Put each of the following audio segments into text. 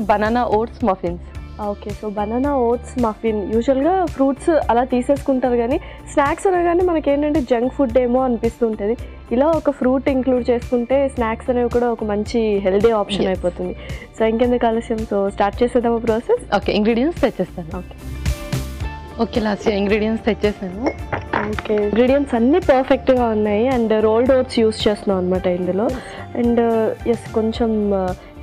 Banana oats muffins. Okay. So banana oats muffin యూజువల్‌గా fruits అలా తీసేసుకుంటారు గానీ, స్నాక్స్ అనగానే మనకేంటంటే జంక్ ఫుడ్ ఏమో అనిపిస్తూ ఉంటది. ఇలా ఒక ఫ్రూట్ ఇంక్లూడ్ చేసుకుంటే స్నాక్స్ అనేవి కూడా ఒక మంచి హెల్తీ ఆప్షన్ అయిపోతుంది. సో ఇంకెందుకు ఆలస్యం, సో స్టార్ట్ చేసేద్దామా ప్రాసెస్? ఓకే, ఇంగ్రీడియంట్స్ తెచ్చేస్తాను. ఓకే లాస్య, ఇంగ్రీడియంట్స్ తెచ్చేసాను. ఓకే, ఇంగ్రీడియంట్స్ అన్నీ పర్ఫెక్ట్గా ఉన్నాయి. అండ్ రోల్డ్ ఓట్స్ యూస్ చేస్తున్నాం అనమాట ఇందులో. అండ్ ఎస్, కొంచెం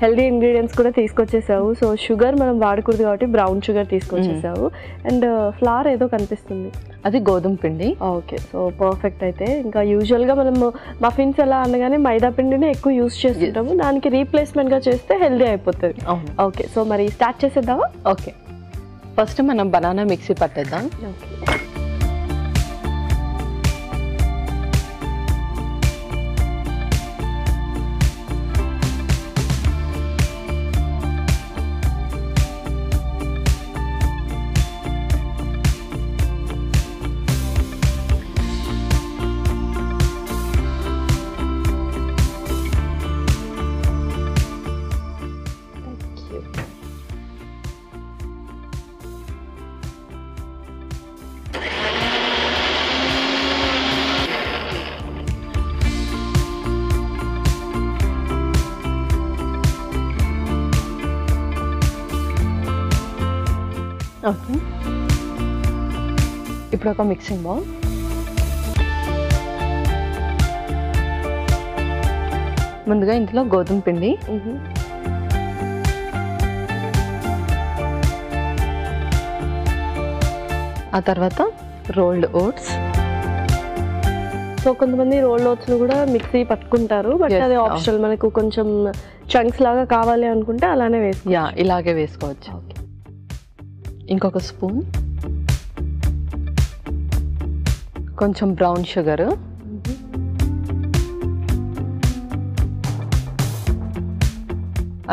హెల్దీ ఇంగ్రీడియంట్స్ కూడా తీసుకొచ్చేసావు. సో షుగర్ మనం వాడకూడదు కాబట్టి బ్రౌన్ షుగర్ తీసుకొచ్చేసావు. అండ్ ఫ్లవర్ ఏదో కనిపిస్తుంది, అది గోధుమ పిండి. Okay, so perfect. అయితే ఇంకా యూజువల్గా మనం మఫిన్స్ ఎలా అనగానే మైదా పిండిని ఎక్కువ యూస్ చేస్తుంటాము, దానికి రీప్లేస్మెంట్గా చేస్తే హెల్దీ అయిపోతుంది. ఓకే, సో మరి స్టార్ట్ చేసేద్దామా? ఓకే, ఫస్ట్ మనం బనానా మిక్సీ పట్టేద్దాం. ఓకే, ఓకే, ఇప్పుడు ఒక మిక్సింగ్ బౌల్, ముందుగా ఇందులో గోధుమ పిండి, ఆ తర్వాత రోల్డ్ ఓట్స్. సో కొంతమంది రోల్డ్ ఓట్స్ను కూడా మిక్సీ పట్టుకుంటారు, బట్ అది ఆప్షనల్. మనకు కొంచెం చంక్స్ లాగా కావాలి అనుకుంటే అలానే వేసుకోవచ్చు. ఇలాగే వేసుకోవచ్చు. ఓకే, ఇంకొక స్పూన్ కొంచెం బ్రౌన్ షుగర్,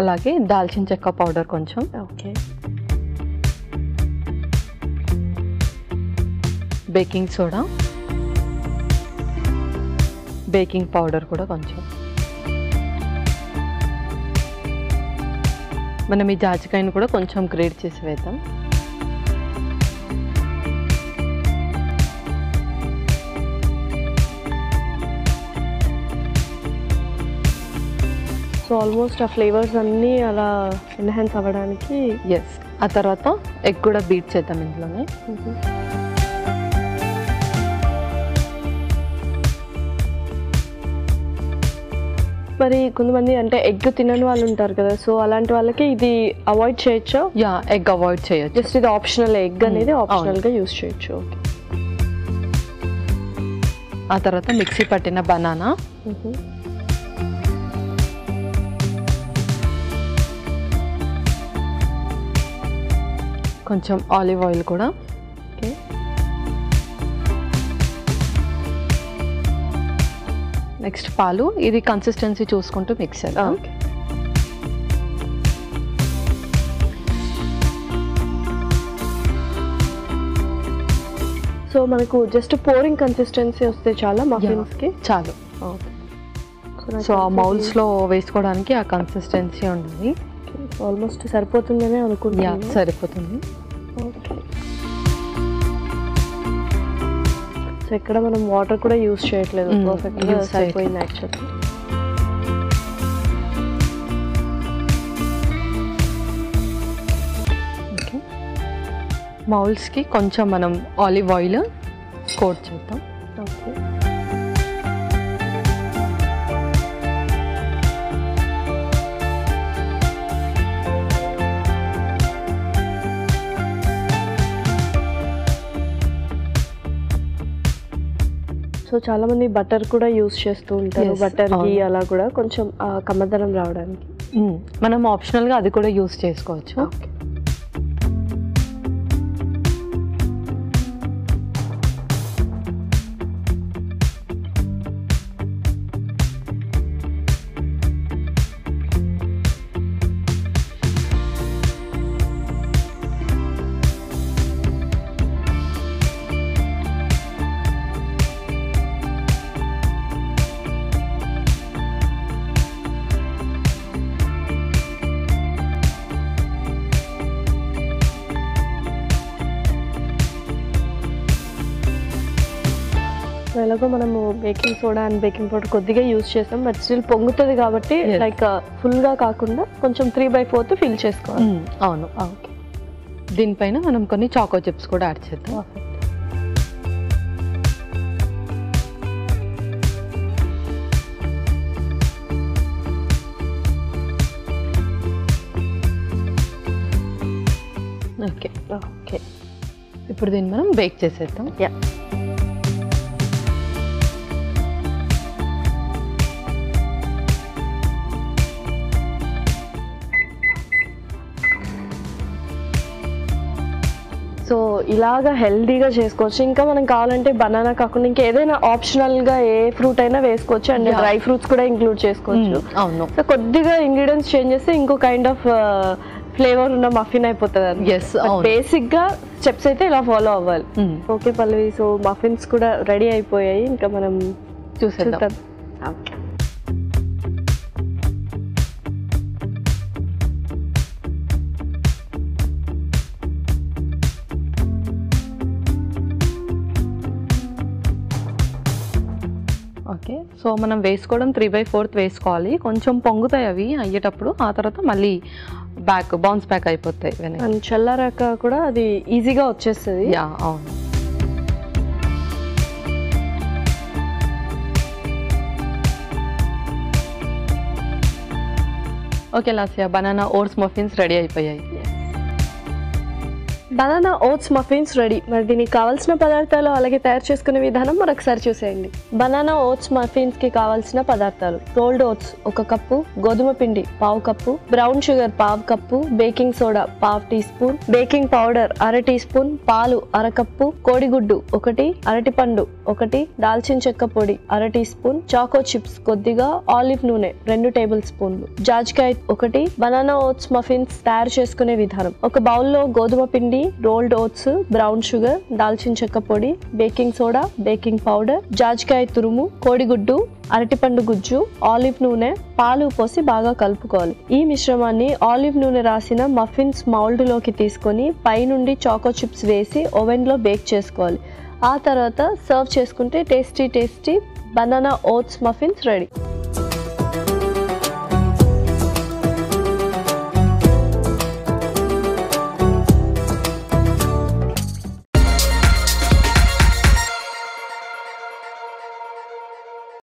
అలాగే దాల్చిన చెక్క పౌడర్ కొంచెం, okay, baking soda, baking powder కూడా కొంచెం. మనం ఈ జాజికాయను కూడా కొంచెం గ్రేట్ చేసి వేద్దాం. సో ఆల్మోస్ట్ ఆ ఫ్లేవర్స్ అన్నీ అలా ఎన్హాన్స్ అవ్వడానికి. ఎస్, ఆ తర్వాత ఎగ్ కూడా బీట్ చేద్దాం ఇందులోనే. మరి కొంతమంది అంటే ఎగ్ తినని వాళ్ళు ఉంటారు కదా, సో అలాంటి వాళ్ళకి ఇది అవాయిడ్ చేయొచ్చా? ఎగ్ అవాయిడ్ చేయొచ్చు, జస్ట్ ఇది ఆప్షనల్. ఎగ్ అనేది ఆప్షనల్గా యూస్ చేయొచ్చు. ఓకే, ఆ తర్వాత మిక్సీ పట్టిన బనానా, కొంచెం ఆలివ్ ఆయిల్ కూడా, ఓకే, నెక్స్ట్ పాలు. ఇది కన్సిస్టెన్సీ చూసుకుంటూ మిక్స్ చేద్దాం. ఓకే, సో మనకు జస్ట్ పోరింగ్ కన్సిస్టెన్సీ వస్తే చాలా మఫిన్స్కి చాలు. ఓకే, సో ఆ మౌల్స్లో వేసుకోవడానికి ఆ కన్సిస్టెన్సీ ఉంటుంది. ఆల్మోస్ట్ సరిపోతుందనే అనుకుంటున్నాను. సరిపోతుంది. ఓకే, సో ఇక్కడ మనం వాటర్ కూడా యూస్ చేయట్లేదు, పర్ఫెక్ట్గా సరిపోయింది యాక్చువల్లీ. ఓకే, మౌల్స్కి కొంచెం మనం ఆలివ్ ఆయిల్ కోట్ చేద్దాం. ఓకే, సో చాలా మంది బటర్ కూడా యూస్ చేస్తూ ఉంటారు. బటర్ ఘీ అలా కూడా కొంచెం కమ్మదనం రావడానికి మనం ఆప్షనల్గా అది కూడా యూస్ చేసుకోవచ్చు. ఓకే, ఎలాగో మనము baking soda and baking powder కొద్దిగా యూజ్ చేసాం, బట్ స్టిల్ పొంగుతుంది కాబట్టి లైక్ ఫుల్గా కాకుండా కొంచెం 3/4 ఫిల్ చేసుకోవాలి. అవును. ఓకే, దీనిపైన మనం కొన్ని చాకో చిప్స్ కూడా యాడ్ చేద్దాం. ఓకే ఓకే, ఇప్పుడు దీన్ని మనం బేక్ చేసేద్దాం. యా, సో ఇలాగా హెల్దీగా చేసుకోవచ్చు. ఇంకా మనం కావాలంటే బనానా కాకుండా ఇంకా ఏదైనా ఆప్షనల్గా ఏ ఫ్రూట్ అయినా వేసుకోవచ్చు, అండ్ డ్రై ఫ్రూట్స్ కూడా ఇంక్లూడ్ చేసుకోవచ్చు. అవును. సో కొద్దిగా ఇంగ్రీడియంట్స్ చేంజ్ చేస్తే ఇంకో కైండ్ ఆఫ్ ఫ్లేవర్ ఉన్న మఫిన్ అయిపోతుంది. బేసిక్ గా స్టెప్స్ అయితే ఇలా ఫాలో అవ్వాలి. ఓకే పల్లవి, సో మఫిన్స్ కూడా రెడీ అయిపోయాయి, ఇంకా మనం చూసేద్దాం. ఓకే, సో మనం వేసుకోవడం 3/4 వేసుకోవాలి. కొంచెం పొంగుతాయి అవి అయ్యేటప్పుడు, ఆ తర్వాత మళ్ళీ బౌన్స్ బ్యాక్ అయిపోతాయి. అండ్ చల్లారాక కూడా అది ఈజీగా వచ్చేస్తుంది. యా, అవును. Okay Lasya, banana oats muffins ready అయిపోయాయి. Banana oats muffins ready. మరి దీనికి కావాల్సిన పదార్థాలు అలాగే తయారు చేసుకునే విధానం మరొకసారి చూసేయండి. బనానా ఓట్స్ మఫిన్స్ కి కావాల్సిన పదార్థాలు: రోల్డ్ ఓట్స్ 1 కప్పు, గోధుమ పిండి 1/2 cup, brown sugar 1/2 cup, baking soda 1/2 teaspoon, baking powder 1/2 teaspoon, పాలు 1/2 కప్పు, కోడిగుడ్డు 1, అరటిపండు 1, దాల్చిన చెక్క పొడి 1/2 టీ స్పూన్, చాకో చిప్స్ కొద్దిగా, ఆలివ్ నూనె 2 టేబుల్ స్పూన్లు, జాజికాయ 1. బనానా ఓట్స్ మఫిన్స్ తయారు చేసుకునే విధానం: ఒక బౌల్లో గోధుమ పిండి, రోల్డ్ ఓట్స్, బ్రౌన్ షుగర్, దాల్చిన చెక్క పొడి, బేకింగ్ సోడా, బేకింగ్ పౌడర్, జాజికాయ తురుము, కోడిగుడ్డు, అరటిపండు గుజ్జు, ఆలివ్ నూనె, పాలు పోసి బాగా కలుపుకోవాలి. ఈ మిశ్రమాన్ని ఆలివ్ నూనె రాసిన మఫిన్స్ మౌల్డ్ లోకి తీసుకొని పైనుండి చాకో చిప్స్ వేసి ఓవెన్ లో బేక్ చేసుకోవాలి. ఆ తర్వాత సర్వ్ చేసుకుంటే tasty banana oats muffins ready.